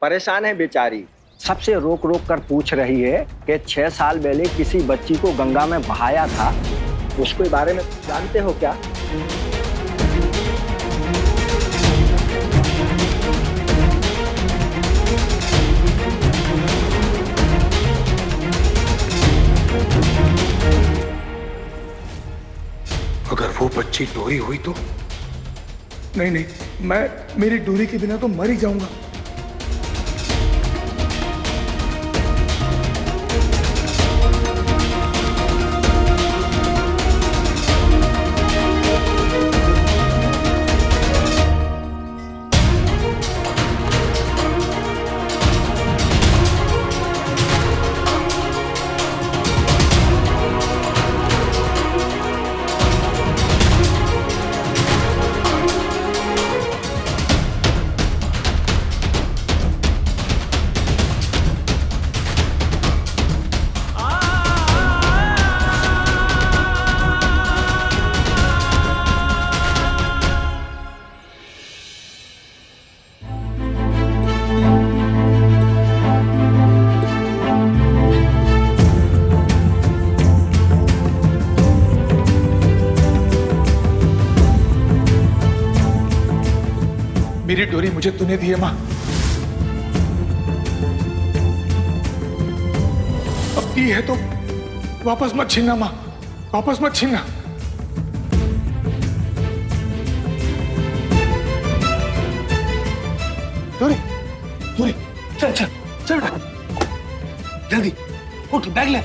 परेशान है बेचारी। सबसे रोक रोक कर पूछ रही है कि 6 साल पहले किसी बच्ची को गंगा में बहाया था, उसके बारे में जानते हो क्या? अगर वो बच्ची डोरी हुई तो नहीं नहीं, मैं मेरी डोरी के बिना तो मर ही जाऊंगा। मेरी डोरी मुझे तूने दी है माँ, अब दी है तो वापस मत छीनना माँ, वापस मत छीनना। डोरी डोरी, चल चल चल बेटा, जल्दी उठ, बैग ले।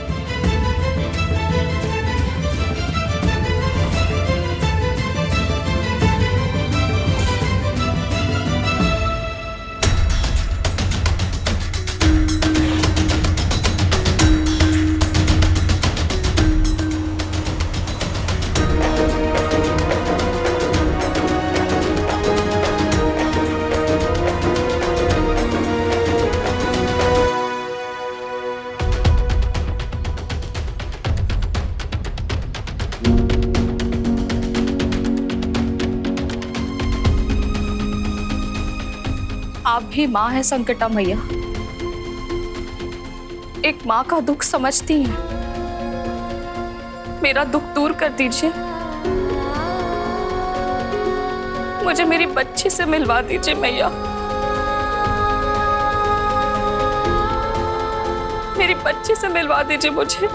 आप भी माँ है संकटा मैया, एक माँ का दुख समझती हैं। मेरा दुख दूर कर दीजिए, मुझे मेरी बच्ची से मिलवा दीजिए मैया, मेरी बच्ची से मिलवा दीजिए मुझे।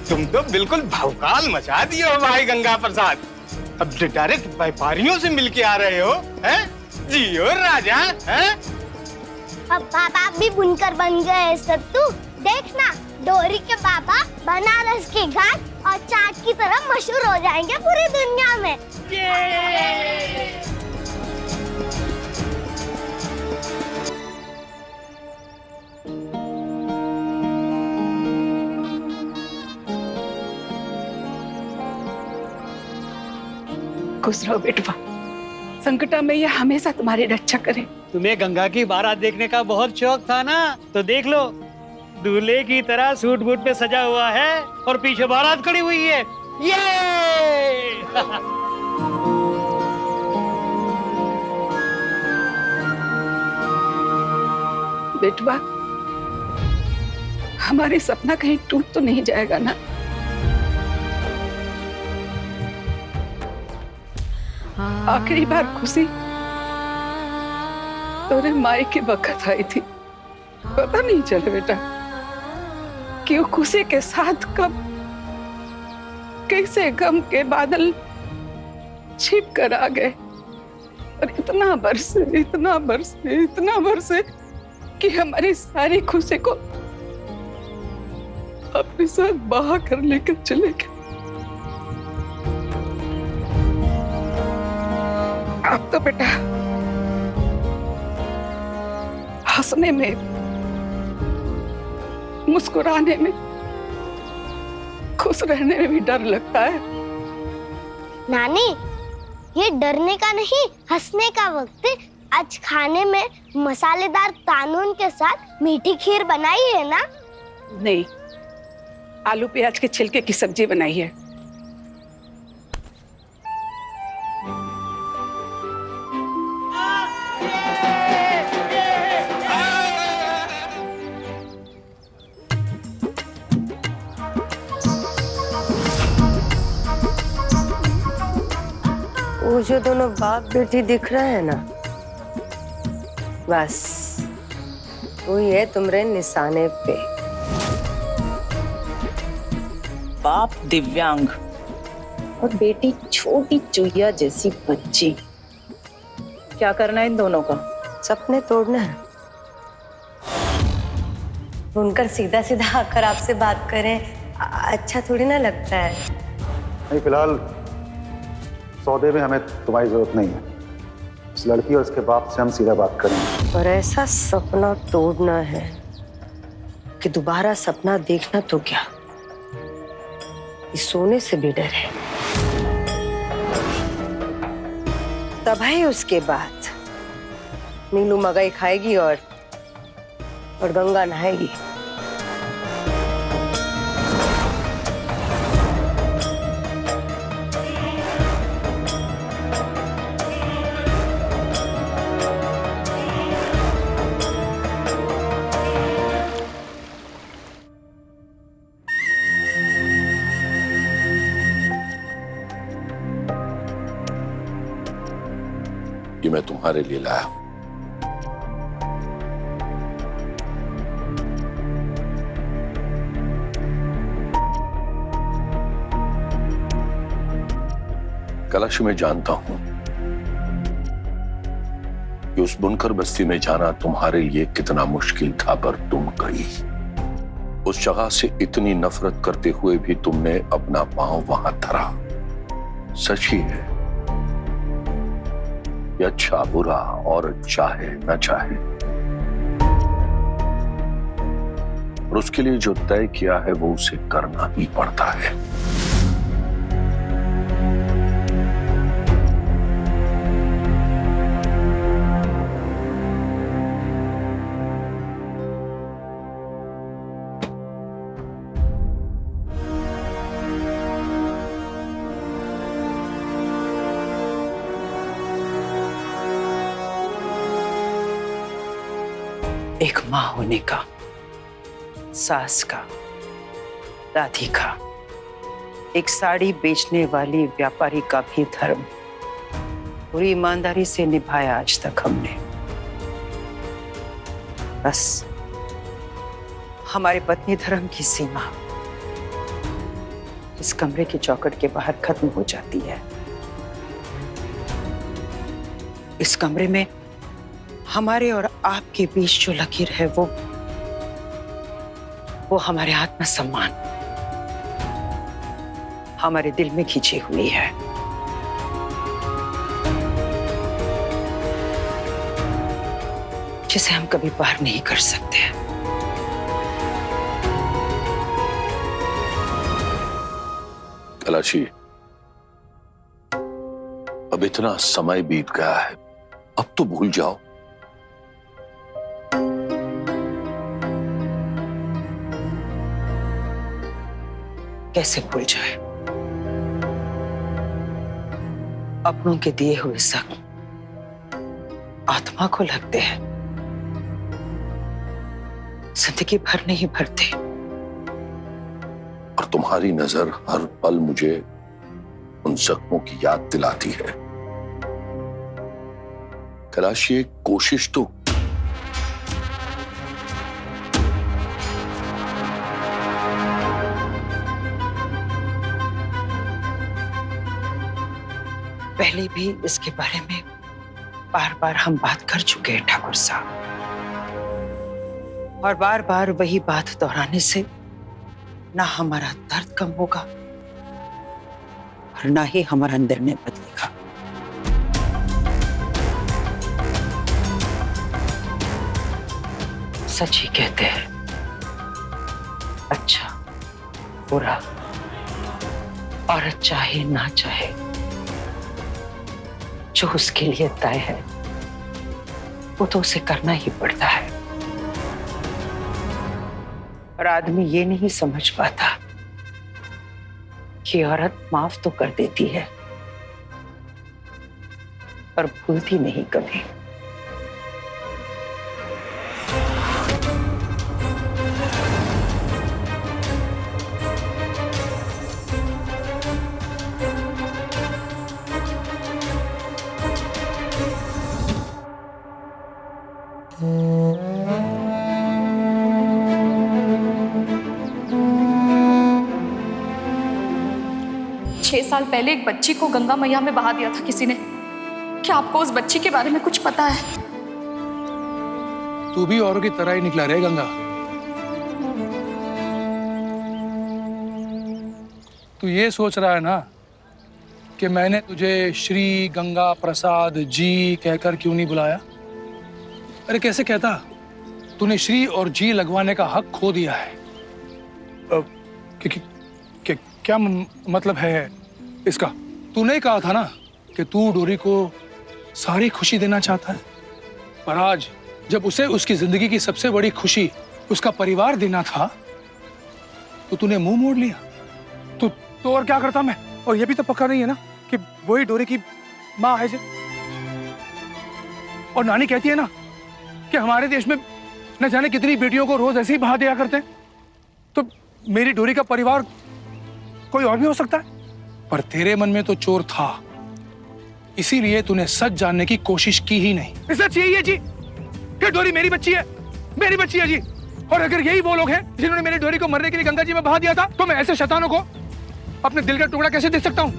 तुम तो बिल्कुल भौकाल मचा दिए हो भाई गंगा प्रसाद। अब डायरेक्ट व्यापारियों से मिलके आ रहे हो, हैं? जियो राजा, हैं? अब बाबा भी बुनकर बन गए सत्तू। देखना, डोरी के बाबा बनारस के घाट और चाट की तरह मशहूर हो जाएंगे पूरी दुनिया में। खुश रहो बेटवा, संकटा मैया हमेशा तुम्हारी रक्षा करे। तुम्हें गंगा की बारात देखने का बहुत शौक था ना, तो देख लो, दूल्हे की तरह सूट बूट पे सजा हुआ है और पीछे बारात खड़ी हुई है। ये बेटवा, हमारे सपना कहीं टूट तो नहीं जाएगा ना? आखिरी बार खुशी तोरे माई के वक्त आई थी, पता नहीं चला बेटा कि वो खुशी के साथ कब कैसे गम के बादल छिप कर आ गए। और इतना बरसे कि हमारी सारी खुशी को अपने साथ बहा कर लेकर चले गए। अब तो बेटा हंसने में, मुस्कुराने में, खुश रहने में भी डर लगता है। नानी, ये डरने का नहीं हंसने का वक्त है। आज खाने में मसालेदार तानून के साथ मीठी खीर बनाई है ना? नहीं, आलू प्याज के छिलके की सब्जी बनाई है। वो जो दोनों बाप बेटी दिख रहे हैं ना, बस वही है तुम्हारे निशाने पे। बाप दिव्यांग और बेटी छोटी चुहिया जैसी बच्ची। क्या करना है इन दोनों का? सपने तोड़ना है। उनकर सीधा सीधा आकर आपसे बात करें अच्छा थोड़ी ना लगता है। नहीं, फिलहाल सौदे में हमें तुम्हारी जरूरत नहीं है। इस लड़की और इसके बाप से हम सीधा बात करेंगे। पर ऐसा सपना तोड़ना है कि दोबारा सपना देखना तो क्या, इस सोने से भी डर है। तब है उसके बाद नीलू मगई खाएगी और गंगा नहाएगी। ये मैं तुम्हारे लिए लाया हूं। कैलाश, मैं जानता हूं कि उस बुनकर बस्ती में जाना तुम्हारे लिए कितना मुश्किल था, पर तुम गई। उस जगह से इतनी नफरत करते हुए भी तुमने अपना पांव वहां धरा। सच ही है, ये अच्छा बुरा और चाहे न चाहे, और उसके लिए जो तय किया है वो उसे करना ही पड़ता है। एक माँ होने का, सास का, दादी का, एक साड़ी बेचने वाली व्यापारी का भी धर्म पूरी ईमानदारी से निभाया आज तक हमने। बस हमारे पत्नी धर्म की सीमा इस कमरे की चौखट के बाहर खत्म हो जाती है। इस कमरे में हमारे और आपके बीच जो लकीर है वो हमारे आत्मसम्मान, हमारे दिल में खींची हुई है। जिसे हम कभी पार नहीं कर सकते। कैलाशी, अब इतना समय बीत गया है, अब तो भूल जाओ। कैसे भूल जाए? अपनों के दिए हुए जख्म आत्मा को लगते हैं, जिंदगी भर नहीं भरते। और तुम्हारी नजर हर पल मुझे उन जख्मों की याद दिलाती है। कैलाश, ये कोशिश तो पहले भी इसके बारे में बार बार हम बात कर चुके हैं ठाकुर साहब, और बार बार वही बात दोहराने से ना हमारा दर्द कम होगा और ना ही हमारा निर्णय बदलेगा। सच ही कहते हैं, अच्छा बुरा औरत चाहे ना चाहे, जो उसके लिए तय है वो तो उसे करना ही पड़ता है। और आदमी ये नहीं समझ पाता कि औरत माफ तो कर देती है पर भूलती नहीं कभी। छह साल पहले एक बच्ची को गंगा मैया में बहा दिया था किसी ने। क्या आपको उस बच्ची के बारे में कुछ पता है? तू भी औरों की तरह ही निकला रे गंगा। तू ये सोच रहा है ना कि मैंने तुझे श्री गंगा प्रसाद जी कहकर क्यों नहीं बुलाया? अरे कैसे कहता? तूने श्री और जी लगवाने का हक खो दिया है। क्या मतलब है इसका? तूने ही कहा था ना कि तू डोरी को सारी खुशी देना चाहता है, पर आज जब उसे उसकी जिंदगी की सबसे बड़ी खुशी उसका परिवार देना था तो तूने मुंह मोड़ लिया। तो और क्या करता मैं? और ये भी तो पक्का नहीं है ना कि वही डोरी की माँ है। और नानी कहती है ना कि हमारे देश में न जाने कितनी बेटियों को रोज ऐसे ही बहा दिया करते हैं, तो मेरी डोरी का परिवार कोई और भी हो सकता है। पर तेरे मन में तो चोर था, इसीलिए तूने सच जानने की कोशिश की ही नहीं। सच यही है जी कि डोरी मेरी बच्ची है, मेरी बच्ची है जी। और अगर यही वो लोग हैं जिन्होंने मेरी डोरी को मरने के लिए गंगा जी में बहा दिया था, तो मैं ऐसे शैतानों को अपने दिल का टुकड़ा कैसे दे सकता हूं?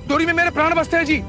डोरी में मेरे प्राण बसते हैं जी।